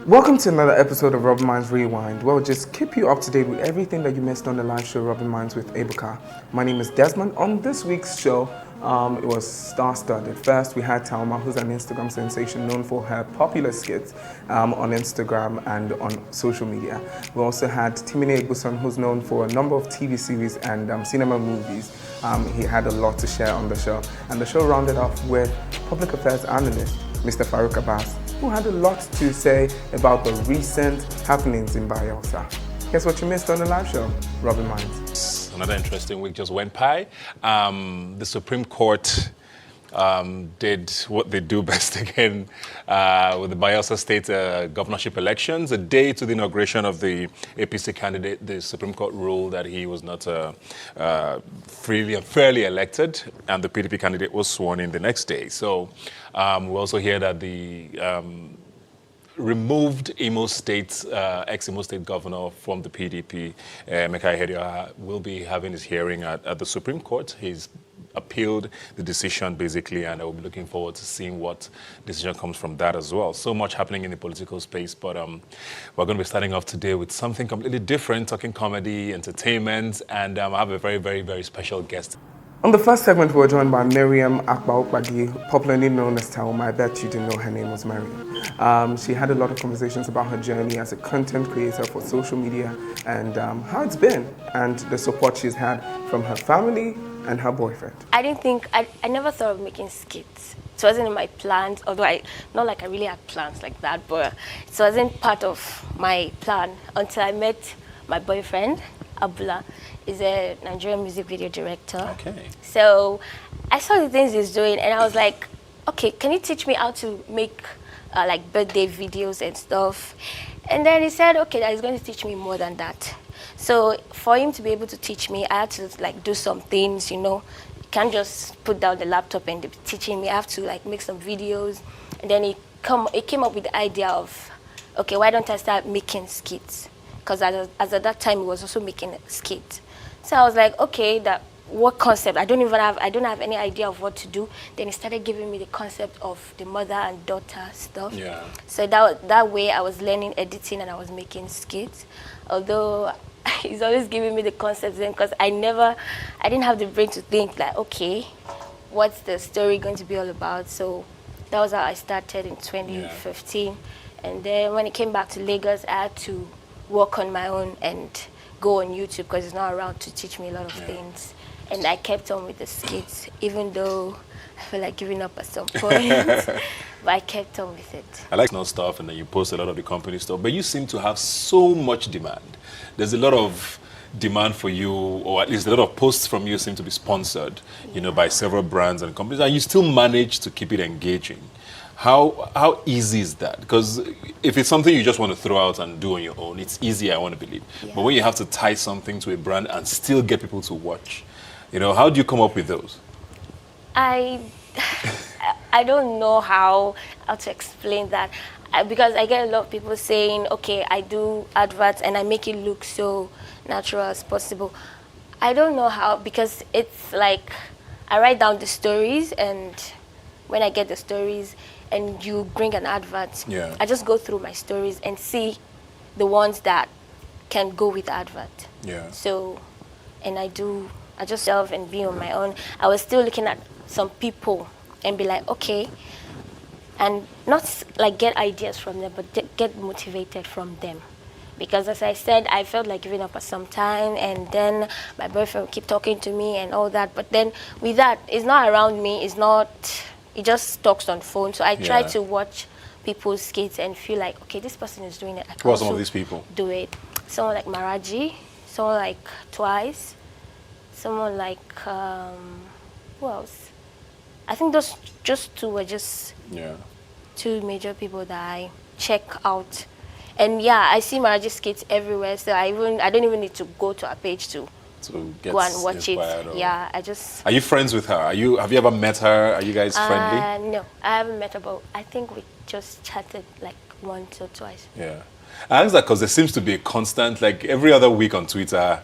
Welcome to another episode of Robin Minds Rewind, where we'll just keep you up to date with everything that you missed on the live show Robin Minds with Apaokagi. My name is Desmond. On this week's show, it was star-studded. First, we had Taaooma, who's an Instagram sensation known for her popular skits on Instagram and on social media. We also had Timine Egbuson, who's known for a number of TV series and cinema movies. He had a lot to share on the show. And the show rounded off with public affairs analyst, Mr. Farouk Abbas, who had a lot to say about the recent happenings in Bayelsa. Guess what you missed on the live show, Robin Minds? Another interesting week just went by. The Supreme Court did what they do best again with the Bayelsa State governorship elections. A day to the inauguration of the APC candidate, the Supreme Court ruled that he was not freely and fairly elected, and the PDP candidate was sworn in the next day. So we also hear that the removed Imo State, ex-Imo State governor from the PDP, Mekai Hedia, will be having his hearing at the Supreme Court. He's appealed the decision, basically, and I will be looking forward to seeing what decision comes from that as well. So much happening in the political space, but we're going to be starting off today with something completely different, talking comedy, entertainment, and I have a very, very, very special guest. On the first segment, we were joined by Maryam Apaokagi, popularly known as Taaooma. I bet you didn't know her name was Maryam. She had a lot of conversations about her journey as a content creator for social media and how it's been and the support she's had from her family and her boyfriend. I never thought of making skits. It wasn't in my plans, although not like I really had plans like that, but it wasn't part of my plan until I met my boyfriend, Abula. He's a Nigerian music video director. Okay. So I saw the things he's doing and I was like, okay, can you teach me how to make like birthday videos and stuff? And then he said, okay, that he's going to teach me more than that. So for him to be able to teach me, I had to like do some things, you know. You can't just put down the laptop and be teaching me. I have to like make some videos. And then he came up with the idea of, okay, why don't I start making skits? Because as at that time, he was also making a skit. So I was like, okay, what concept? I don't have any idea of what to do. Then he started giving me the concept of the mother and daughter stuff. Yeah. So that way I was learning editing and I was making skits. Although he's always giving me the concepts then because I didn't have the brain to think like, okay, what's the story going to be all about? So that was how I started in 2015. Yeah. And then when it came back to Lagos, I had to work on my own and go on YouTube because it's not around to teach me a lot of things. And I kept on with the skits, even though I feel like giving up at some point. But I kept on with it. I like no stuff, and then you post a lot of the company stuff, but you seem to have so much demand. There's a lot of demand for you, or at least a lot of posts from you seem to be sponsored, you know, by several brands and companies, and you still manage to keep it engaging. How easy is that? Because if it's something you just want to throw out and do on your own, it's easy, I want to believe. Yeah. But when you have to tie something to a brand and still get people to watch, you know, how do you come up with those? I don't know how to explain that. Because I get a lot of people saying, okay, I do adverts and I make it look so natural as possible. I don't know how, because it's like I write down the stories, and when I get the stories and you bring an advert, I just go through my stories and see the ones that can go with the advert. Yeah. So, and I just self and be on my own. I was still looking at some people and be like, okay, and not like get ideas from them, but get motivated from them. Because as I said, I felt like giving up at some time, and then my boyfriend would keep talking to me and all that. But then with that, it's not around me, he just talks on phone. So I try to watch people's skits and feel like, okay, this person is doing it. I can Who are some of these people? Do it. Someone like Maraji, someone like Twice, someone like, who else? I think those just two were just two major people that I check out. And I see Maraji's skits everywhere, so I don't even need to go to her page to go and watch it. Yeah, I just... Are you friends with her? Have you ever met her? Are you guys friendly? No, I haven't met her, but I think we just chatted like once or twice. Yeah. I ask that because there seems to be a constant, like every other week on Twitter,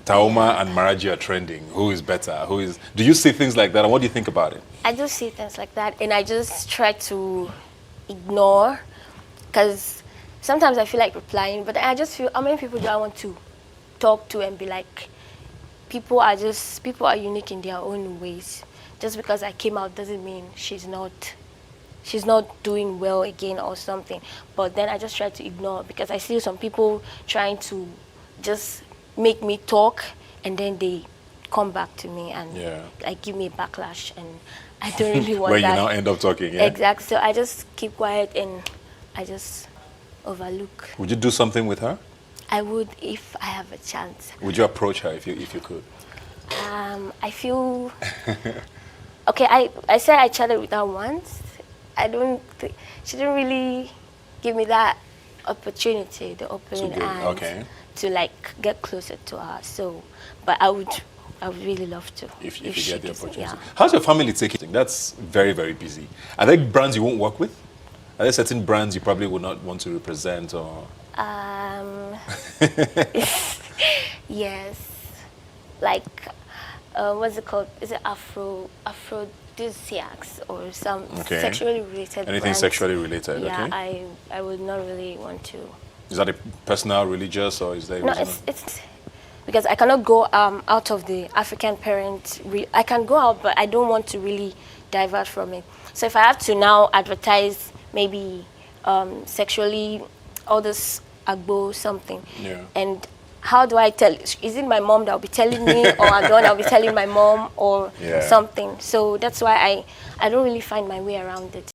Taaooma and Maraji are trending. Who is better? Do you see things like that, and what do you think about it? I do see things like that, and I just try to ignore, because sometimes I feel like replying, but I just feel, how many people do I want to talk to and be like, people are unique in their own ways. Just because I came out doesn't mean she's not doing well again or something. But then I just try to ignore, because I see some people trying to just make me talk, and then they come back to me and like give me a backlash, and I don't really want Where that. you now end up talking, yeah? Exactly. So I just keep quiet and I just overlook. Would you do something with her? I would if I have a chance. Would you approach her if you could? I feel okay. I said I chatted with her once. I don't think she didn't really give me that opportunity, the opening hands to like get closer to her. So, but I would really love to. If you get the opportunity. Yeah. How's your family taking it? That's very, very busy. Are there brands you won't work with? Are there certain brands you probably would not want to represent, or? Yes. Like, what's it called? Is it aphrodisiacs or some sexually related Anything brands? sexually related, Yeah, okay. I would not really want to. Is that a personal, religious, or is there? No, it's because I cannot go out of the African parent. I can go out, but I don't want to really divert from it. So if I have to now advertise maybe sexually, all this agbo something, and how do I tell? Is it my mom that will be telling me, or I'm the one that will be telling my mom, or something? So that's why I don't really find my way around it.